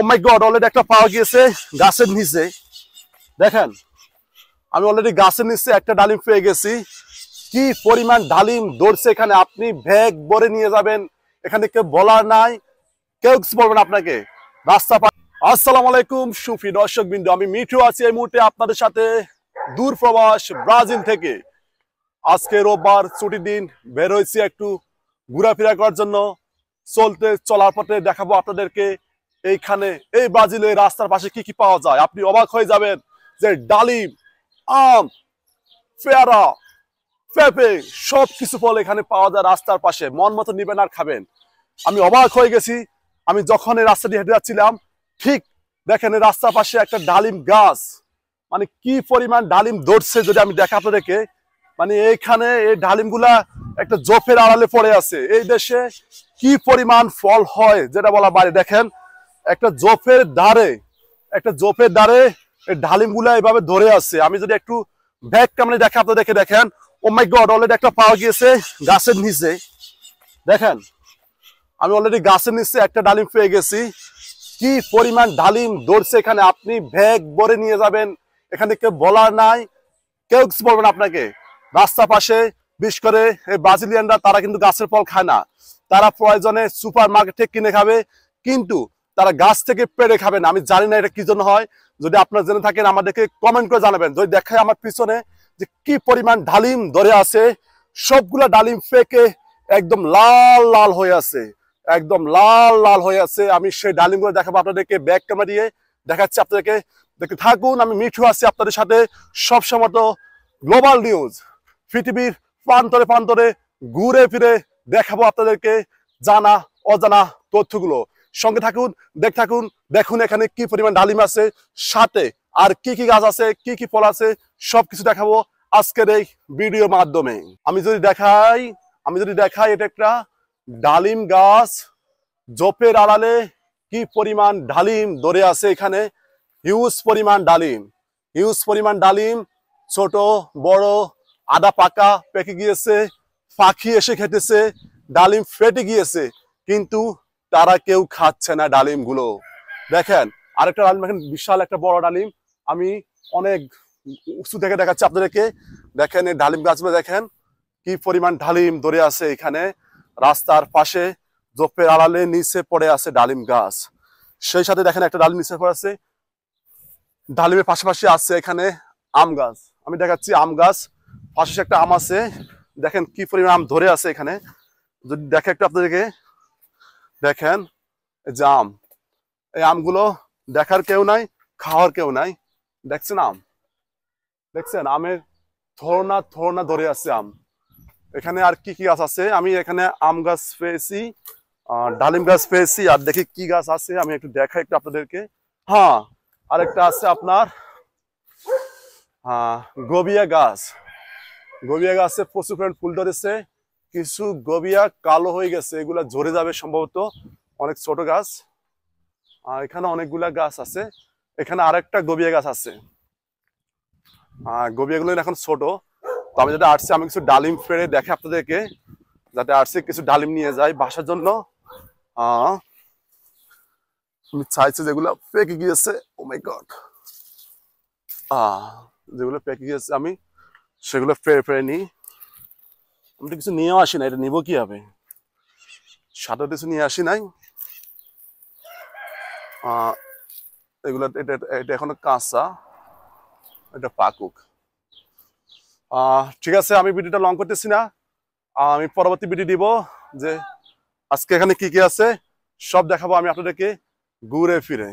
ও মাই god, already একটা পাওয়া গিয়েছে গাছের নিচে। দেখেন, আমি অলরেডি গাছের নিচে একটা ডালিম পেয়ে গেছি। কি পরিমাণ ডালিম ধরছে এখানে, আপনি ব্যাগ ভরে নিয়ে যাবেন, এখানে কেউ বলার নাই, কেউ কিছু বলবেন আপনাকে। রাস্তা আসসালামু আলাইকুম সুফি দর্শক বিন্দু, আমি মিঠু আছি এই মুহূর্তে আপনাদের সাথে দূর প্রবাস ব্রাজিল থেকে। আজকে রোববার ছুটির দিন, বের হয়েছি একটু ঘোরাফেরা করার জন্য। চলার পথে দেখাবো আপনাদেরকে এইখানে এই ব্রাজিলের রাস্তার পাশে কি কি পাওয়া যায়। আপনি অবাক হয়ে যাবেন যে ডালিম, আম, পেয়ারা, পেঁপে সব কিছু ফল এখানে পাওয়া যায় রাস্তার পাশে। মন মতো নিবেন আর খাবেন। আমি অবাক হয়ে গেছি, আমি যখন এই রাস্তা দিয়ে হেঁটে যাচ্ছিলাম, ঠিক দেখেন এই রাস্তার পাশে একটা ডালিম গাছ, মানে কি পরিমাণ ডালিম ধরছে যদি আমি দেখা আপনাদেরকে। মানে এইখানে এই ডালিমগুলা একটা জোফের আড়ালে পড়ে আছে। এই দেশে কি পরিমাণ ফল হয় যেটা বলা বাইরে। দেখেন একটা জোফের ধারে এই ডালিমগুলা এভাবে ধরে আছে। আমি যদি একটু ব্যাক ক্যামেরা দেখে আপনাদেরকে, দেখেন ও মাই গড, অলরেডি একটা পাওয়া গিয়েছে গাছের নিচে। দেখেন, আমি অলরেডি গাছের নিচে একটা ডালিম পেয়ে গেছি। কি পরিমাণ ডালিম ধরছে এখানে, আপনি ব্যাগ ভরে নিয়ে যাবেন, এখানে কেউ বলার নাই, কেউ কিছু বলবেন আপনাকে। রাস্তা পাশে বিশেষ করে এই ব্রাজিলিয়ানরা তারা কিন্তু গাছের ফল খায় না, তারা প্রয়োজনে সুপার মার্কেট থেকে কিনে খাবে, কিন্তু তারা গাছ থেকে পেড়ে খাবে না। আমি জানি না এটা কি জন্য হয়, যদি আপনারা জেনে থাকেন আমাদেরকে কমেন্ট করে জানাবেন। যদি দেখায় আমার পিছনে যে কি পরিমাণ ডালিম ধরে আছে, সবগুলা ডালিম পেকে একদম লাল লাল হয়ে আছে, একদম লাল লাল হয়ে আছে। আমি সেই ডালিমগুলো দেখাবো আপনাদেরকে, ব্যাক ক্যামেরা দিয়ে দেখাচ্ছি আপনাদেরকে। দেখতে থাকুন, আমি মিঠু আছি আপনাদের সাথে সবসময়। তো গ্লোবাল নিউজ, পৃথিবীর প্রান্তরে প্রান্তরে ঘুরে ফিরে দেখাবো আপনাদেরকে জানা অজানা তথ্যগুলো। সঙ্গে থাকুন, থাকুন, দেখুন এখানে কি পরিমাণ ডালিম আছে, সাথে আর কি কি গাছ আছে, কি কি ফল আছে, সবকিছু দেখাবো আজকের এই ভিডিওর মাধ্যমে। আমি যদি দেখাই এটা একটা ডালিম গাছ, জোপের আড়ালে কি পরিমাণ ডালিম ধরে আছে এখানে। হিউজ পরিমাণ ডালিম, ছোট বড়, আধা পাকা পেকে গিয়েছে, পাখি এসে খেতেছে, ডালিম ফেটে গিয়েছে, কিন্তু তারা কেউ খাচ্ছে না ডালিম গুলো। দেখেন আরেকটা ডালিম, দেখেন বিশাল একটা বড় ডালিম, আমি অনেক উঁচু থেকে দেখাচ্ছি আপনাদেরকে। দেখেন এই ডালিম গাছগুলো, দেখেন কি পরিমাণ ডালিম ধরে আছে এখানে রাস্তার পাশে, জোপের আড়ালে নিচে পড়ে আছে ডালিম গাছ। সেই সাথে দেখেন একটা ডালিম নিচে পড়ে আছে, ডালিমের পাশাপাশি আছে এখানে আম গাছ। আমি দেখাচ্ছি আম গাছ, পাশে একটা আম আছে, দেখেন কি পরিমাণ আম ধরে আছে এখানে। যদি দেখে একটু আপনাদেরকে, দেখেন এই যে আম, এই আমগুলো দেখার কেউ নাই, খাওয়ার কেউ নাই। দেখছেন আমের থোড়না ধরে আছে আম। এখানে আর কি কি গাছ আছে, আমি এখানে আম গাছ পেয়েছি, ডালিম গাছ পেয়েছি, আর দেখি কি গাছ আছে আমি একটু দেখাই একটু আপনাদেরকে। হ্যাঁ, আরেকটা আছে আপনার গবিয়া গাছে প্রচুর পরিমাণ ফুল ধরেছে। কিছু গবিয়া কালো হয়ে গেছে, এগুলা ঝরে যাবে সম্ভবত, অনেক ছোট গাছ। এখানে অনেকগুলা গাছ আছে, এখানে আরেকটা গবিয়া গাছ আছে। গবিয়াগুলো এখন ছোট। তো আমি যেটা আসছি, আমি কিছু ডালিম ফেড়ে দেখে আপনাদেরকে, যাতে আসছি কিছু ডালিম নিয়ে যাই বাসার জন্য। আমি চাইছি যেগুলো পেকে গিয়েছে, ও মাই গড, যেগুলো পেকে গিয়েছে আমি সেগুলো ফেড়ে নিই। আমি তো কিছু নিয়েও আসি না, এটা নিবো কি হবে, সাথে কিছু নিয়ে আসি নাই। এগুলো এটা এখনো কাঁচা, এটা পাকুক। ঠিক আছে, আমি ভিডিওটা লং করতেছি না, আমি পরবর্তী ভিডিও দিব যে আজকে এখানে কি কি আছে সব দেখাবো আমি আপনাদেরকে ঘুরে ফিরে।